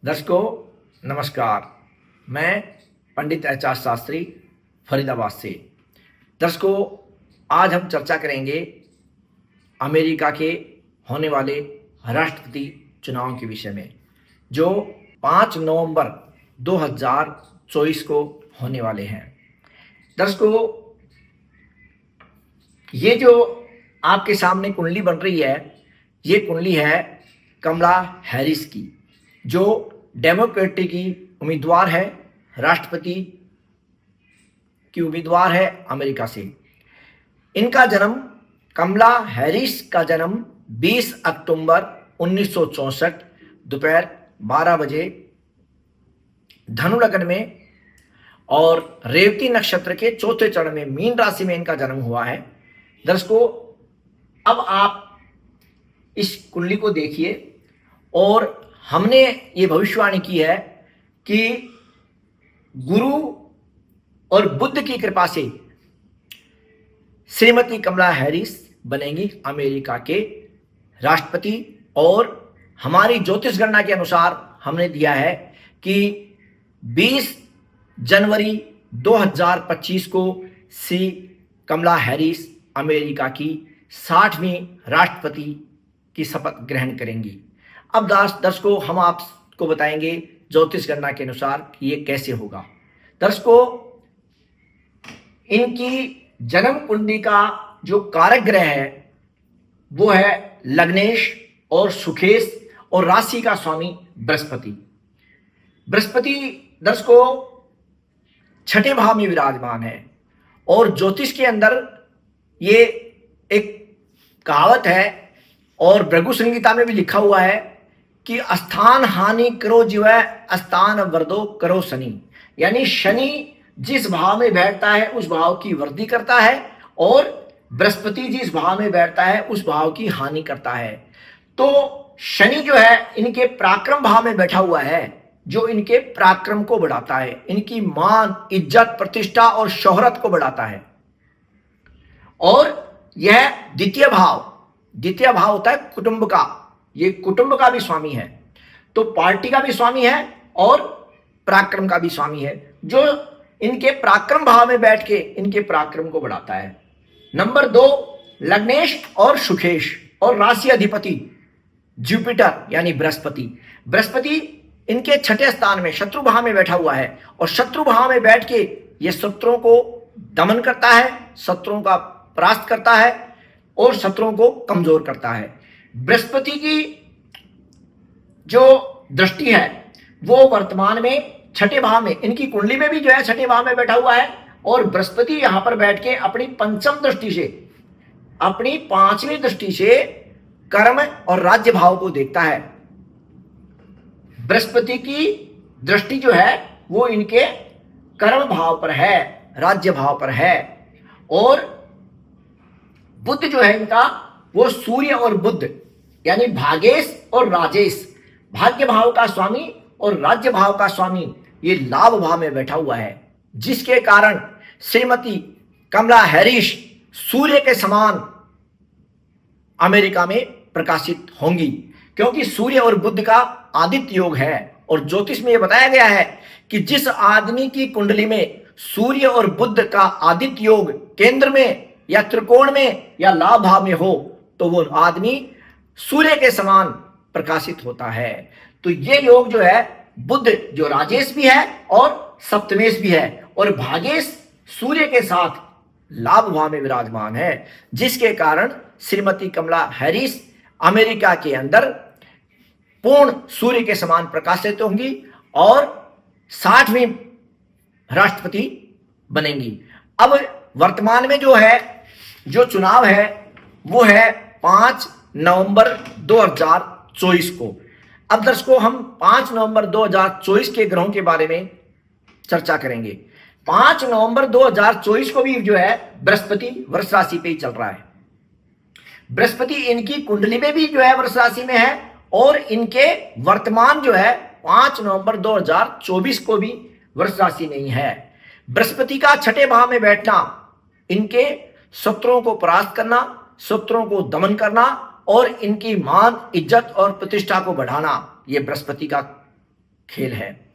दर्शकों नमस्कार। मैं पंडित एच.आर. शास्त्री फरीदाबाद से। दर्शकों आज हम चर्चा करेंगे अमेरिका के होने वाले राष्ट्रपति चुनाव के विषय में, जो 5 नवंबर 2024 को होने वाले हैं। दर्शकों ये जो आपके सामने कुंडली बन रही है, ये कुंडली है कमला हैरिस की, जो डेमोक्रेटिक की उम्मीदवार है, राष्ट्रपति की उम्मीदवार है अमेरिका से। इनका जन्म, कमला हैरिस का जन्म 20 अक्टूबर 1964 दोपहर 12 बजे धनु लग्न में और रेवती नक्षत्र के चौथे चरण में मीन राशि में इनका जन्म हुआ है। दर्शकों अब आप इस कुंडली को देखिए और हमने ये भविष्यवाणी की है कि गुरु और बुद्ध की कृपा से श्रीमती कमला हैरिस बनेंगी अमेरिका के राष्ट्रपति। और हमारी ज्योतिष गणना के अनुसार हमने दिया है कि 20 जनवरी 2025 को श्री कमला हैरिस अमेरिका की 60वीं राष्ट्रपति की शपथ ग्रहण करेंगी। अब दर्शकों हम आपको बताएंगे ज्योतिष गणना के अनुसार कि ये कैसे होगा। दर्शकों इनकी जन्म कुंडली का जो कारक ग्रह है वो है लग्नेश और सुखेश और राशि का स्वामी बृहस्पति। बृहस्पति दर्शकों छठे भाव में विराजमान है और ज्योतिष के अंदर ये एक कहावत है और भृगु संहिता में भी लिखा हुआ है कि स्थान हानि करो जीव स्थान वर्धो करो शनि, यानी शनि जिस भाव में बैठता है उस भाव की वृद्धि करता है और बृहस्पति जिस भाव में बैठता है उस भाव की हानि करता है। तो शनि जो है इनके पराक्रम भाव में बैठा हुआ है, जो इनके पराक्रम को बढ़ाता है, इनकी मान इज्जत प्रतिष्ठा और शोहरत को बढ़ाता है। और यह द्वितीय भाव होता है कुटुंब का, ये कुटुंब का भी स्वामी है, तो पार्टी का भी स्वामी है और पराक्रम का भी स्वामी है, जो इनके पराक्रम भाव में बैठ के इनके पराक्रम को बढ़ाता है। नंबर 2 लग्नेश और सुखेश और राशि अधिपति जुपिटर यानी बृहस्पति इनके छठे स्थान में शत्रु भाव में बैठा हुआ है और शत्रु भाव में बैठ के ये शत्रुओं को दमन करता है, शत्रुओं का परास्त करता है और शत्रुओं को कमजोर करता है। बृहस्पति की जो दृष्टि है वो वर्तमान में छठे भाव में, इनकी कुंडली में भी जो है छठे भाव में बैठा हुआ है और बृहस्पति यहां पर बैठ के अपनी पंचम दृष्टि से, अपनी 5वीं दृष्टि से कर्म और राज्य भाव को देखता है। बृहस्पति की दृष्टि जो है वो इनके कर्म भाव पर है, राज्य भाव पर है। और बुध जो है इनका वो सूर्य और बुध यानी भागेश और राजेश, भाग्य भाव का स्वामी और राज्य भाव का स्वामी, ये लाभ भाव में बैठा हुआ है, जिसके कारण श्रीमती कमला हैरिस सूर्य के समान अमेरिका में प्रकाशित होंगी, क्योंकि सूर्य और बुध का आदित्य योग है। और ज्योतिष में यह बताया गया है कि जिस आदमी की कुंडली में सूर्य और बुध का आदित्य योग केंद्र में या त्रिकोण में या लाभ भाव में हो तो वो आदमी सूर्य के समान प्रकाशित होता है। तो ये योग जो है बुध जो राजेश भी है और सप्तमेश भी है और भागेश सूर्य के साथ लाभ भाव में विराजमान है, जिसके कारण श्रीमती कमला हैरिस अमेरिका के अंदर पूर्ण सूर्य के समान प्रकाशित होंगी और 60वीं राष्ट्रपति बनेंगी। अब वर्तमान में जो चुनाव है वो है 5 नवंबर 2024 को। अब दर्शकों हम 5 नवंबर 2024 के ग्रहों के बारे में चर्चा करेंगे। 5 नवंबर 2024 को भी जो है बृहस्पति वृष राशि पे ही चल रहा है। बृहस्पति इनकी कुंडली में भी जो है वृष राशि में है और इनके वर्तमान जो है 5 नवंबर 2024 को भी वृष राशि में ही है। बृहस्पति का छठे भाव में बैठना इनके शत्रुओं को परास्त करना, शत्रुओं को दमन करना और इनकी मान इज्जत और प्रतिष्ठा को बढ़ाना, ये बृहस्पति का खेल है।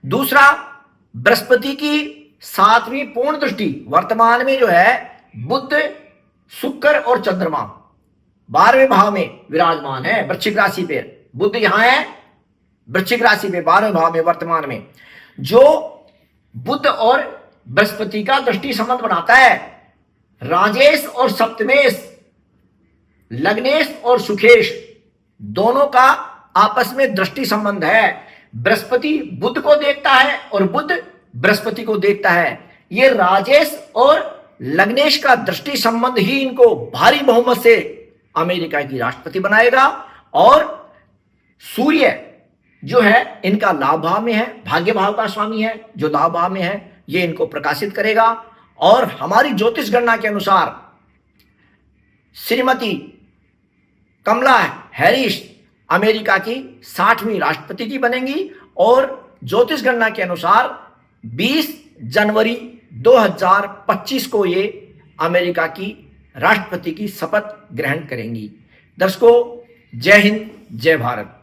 दूसरा, बृहस्पति की 7वीं पूर्ण दृष्टि वर्तमान में जो है बुध, शुक्र और चंद्रमा 12वें भाव में विराजमान है वृश्चिक राशि पे। बुध यहां है वृश्चिक राशि पे 12वें भाव में वर्तमान में। जो बुध और बृहस्पति का दृष्टि संबंध बनाता है, राजेश और सप्तमेश, लग्नेश और सुखेश दोनों का आपस में दृष्टि संबंध है। बृहस्पति बुध को देखता है और बुध बृहस्पति को देखता है। ये राजेश और लग्नेश का दृष्टि संबंध ही इनको भारी बहुमत से अमेरिका की राष्ट्रपति बनाएगा। और सूर्य जो है इनका लाभ भाव में है, भाग्य भाव का स्वामी है, जो लाभ भाव में है, ये इनको प्रकाशित करेगा। और हमारी ज्योतिष गणना के अनुसार श्रीमती कमला हैरिस अमेरिका की 60वीं राष्ट्रपति की बनेंगी। और ज्योतिष गणना के अनुसार 20 जनवरी 2025 को ये अमेरिका की राष्ट्रपति की शपथ ग्रहण करेंगी। दर्शकों, जय हिंद, जय भारत।